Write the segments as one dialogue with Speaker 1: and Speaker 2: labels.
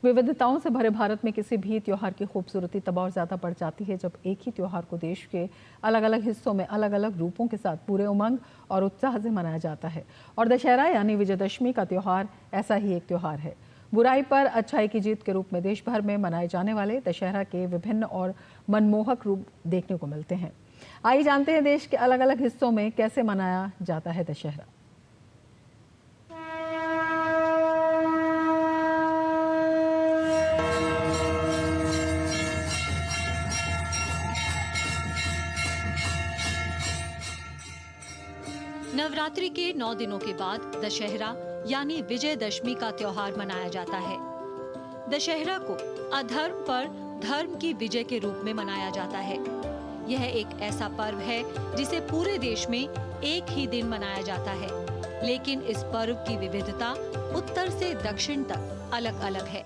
Speaker 1: विविधताओं से भरे भारत में किसी भी त्योहार की खूबसूरती तब और ज़्यादा बढ़ जाती है जब एक ही त्योहार को देश के अलग अलग हिस्सों में अलग अलग रूपों के साथ पूरे उमंग और उत्साह से मनाया जाता है। और दशहरा यानी विजयदशमी का त्योहार ऐसा ही एक त्योहार है। बुराई पर अच्छाई की जीत के रूप में देश भर में मनाए जाने वाले दशहरा के विभिन्न और मनमोहक रूप देखने को मिलते हैं। आइए जानते हैं देश के अलग अलग हिस्सों में कैसे मनाया जाता है दशहरा।
Speaker 2: नवरात्रि के 9 दिनों के बाद दशहरा यानी विजयदशमी का त्योहार मनाया जाता है। दशहरा को अधर्म पर धर्म की विजय के रूप में मनाया जाता है। यह एक ऐसा पर्व है जिसे पूरे देश में एक ही दिन मनाया जाता है, लेकिन इस पर्व की विविधता उत्तर से दक्षिण तक अलग अलग है।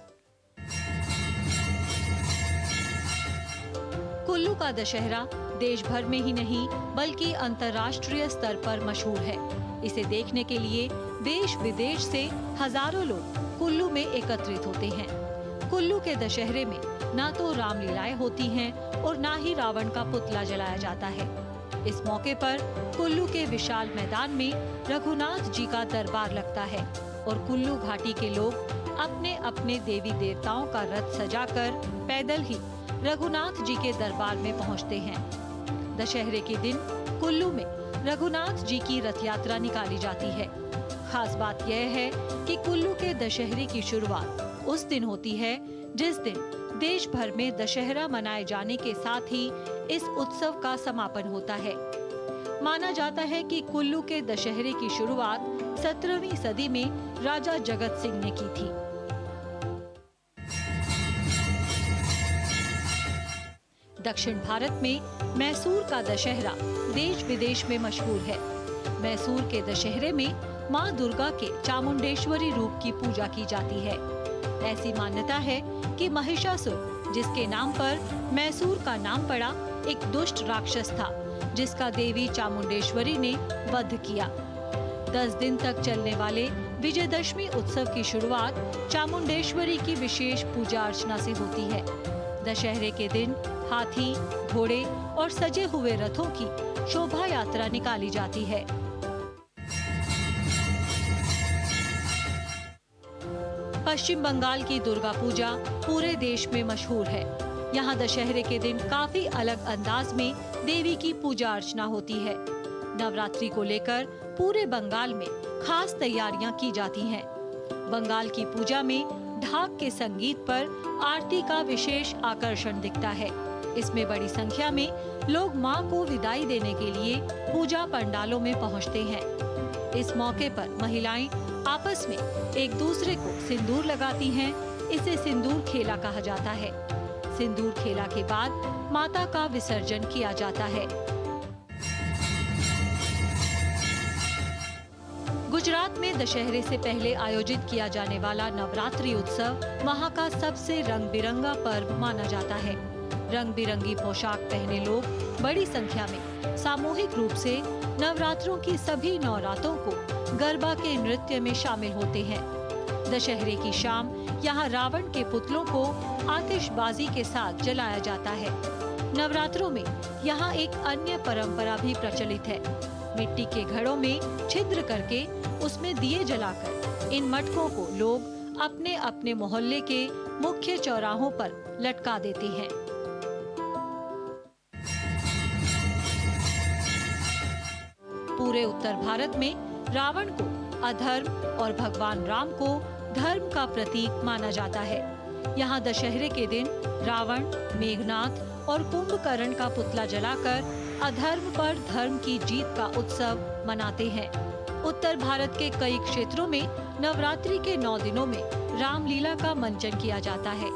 Speaker 2: कुल्लू का दशहरा देश भर में ही नहीं बल्कि अंतर्राष्ट्रीय स्तर पर मशहूर है। इसे देखने के लिए देश विदेश से हजारों लोग कुल्लू में एकत्रित होते हैं। कुल्लू के दशहरे में ना तो रामलीलाएं होती हैं और ना ही रावण का पुतला जलाया जाता है। इस मौके पर कुल्लू के विशाल मैदान में रघुनाथ जी का दरबार लगता है और कुल्लू घाटी के लोग अपने अपने देवी देवताओं का रथ सजाकर पैदल ही रघुनाथ जी के दरबार में पहुंचते हैं। दशहरे के दिन कुल्लू में रघुनाथ जी की रथ यात्रा निकाली जाती है। खास बात यह है कि कुल्लू के दशहरे की शुरुआत उस दिन होती है जिस दिन देश भर में दशहरा मनाए जाने के साथ ही इस उत्सव का समापन होता है। माना जाता है कि कुल्लू के दशहरे की शुरुआत 17वीं सदी में राजा जगत सिंह ने की थी। दक्षिण भारत में मैसूर का दशहरा देश विदेश में मशहूर है। मैसूर के दशहरे में मां दुर्गा के चामुंडेश्वरी रूप की पूजा की जाती है। ऐसी मान्यता है कि महिषासुर, जिसके नाम पर मैसूर का नाम पड़ा, एक दुष्ट राक्षस था जिसका देवी चामुंडेश्वरी ने वध किया। 10 दिन तक चलने वाले विजयदशमी उत्सव की शुरुआत चामुंडेश्वरी की विशेष पूजा अर्चना से होती है। दशहरे के दिन हाथी, घोड़े और सजे हुए रथों की शोभा यात्रा निकाली जाती है। पश्चिम बंगाल की दुर्गा पूजा पूरे देश में मशहूर है। यहाँ दशहरे के दिन काफी अलग अंदाज में देवी की पूजा अर्चना होती है। नवरात्रि को लेकर पूरे बंगाल में खास तैयारियां की जाती हैं। बंगाल की पूजा में ढाक के संगीत पर आरती का विशेष आकर्षण दिखता है। इसमें बड़ी संख्या में लोग मां को विदाई देने के लिए पूजा पंडालों में पहुंचते हैं। इस मौके पर महिलाएं आपस में एक दूसरे को सिंदूर लगाती हैं। इसे सिंदूर खेला कहा जाता है। सिंदूर खेला के बाद माता का विसर्जन किया जाता है। गुजरात में दशहरे से पहले आयोजित किया जाने वाला नवरात्रि उत्सव वहां का सबसे रंग बिरंगा पर्व माना जाता है। रंग बिरंगी पोशाक पहने लोग बड़ी संख्या में सामूहिक रूप से नवरात्रों की सभी 9 रातों को गरबा के नृत्य में शामिल होते हैं। दशहरे की शाम यहाँ रावण के पुतलों को आतिशबाजी के साथ जलाया जाता है। नवरात्रों में यहाँ एक अन्य परंपरा भी प्रचलित है। मिट्टी के घड़ों में छिद्र करके उसमें दिए जलाकर इन मटकों को लोग अपने अपने मोहल्ले के मुख्य चौराहों पर लटका देते हैं। पूरे उत्तर भारत में रावण को अधर्म और भगवान राम को धर्म का प्रतीक माना जाता है। यहाँ दशहरे के दिन रावण, मेघनाथ और कुंभकर्ण का पुतला जलाकर अधर्म पर धर्म की जीत का उत्सव मनाते हैं। उत्तर भारत के कई क्षेत्रों में नवरात्रि के 9 दिनों में रामलीला का मंचन किया जाता है।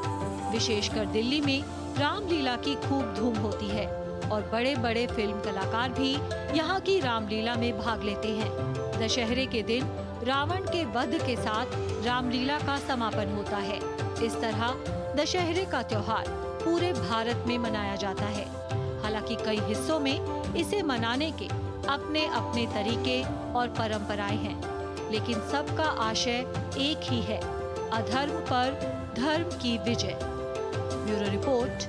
Speaker 2: विशेषकर दिल्ली में रामलीला की खूब धूम होती है और बड़े बड़े फिल्म कलाकार भी यहाँ की रामलीला में भाग लेते हैं। दशहरे के दिन रावण के वध के साथ रामलीला का समापन होता है। इस तरह दशहरे का त्योहार पूरे भारत में मनाया जाता है। हालांकि कई हिस्सों में इसे मनाने के अपने अपने तरीके और परंपराएं हैं, लेकिन सबका आशय एक ही है, अधर्म पर धर्म की विजय। Bureau report,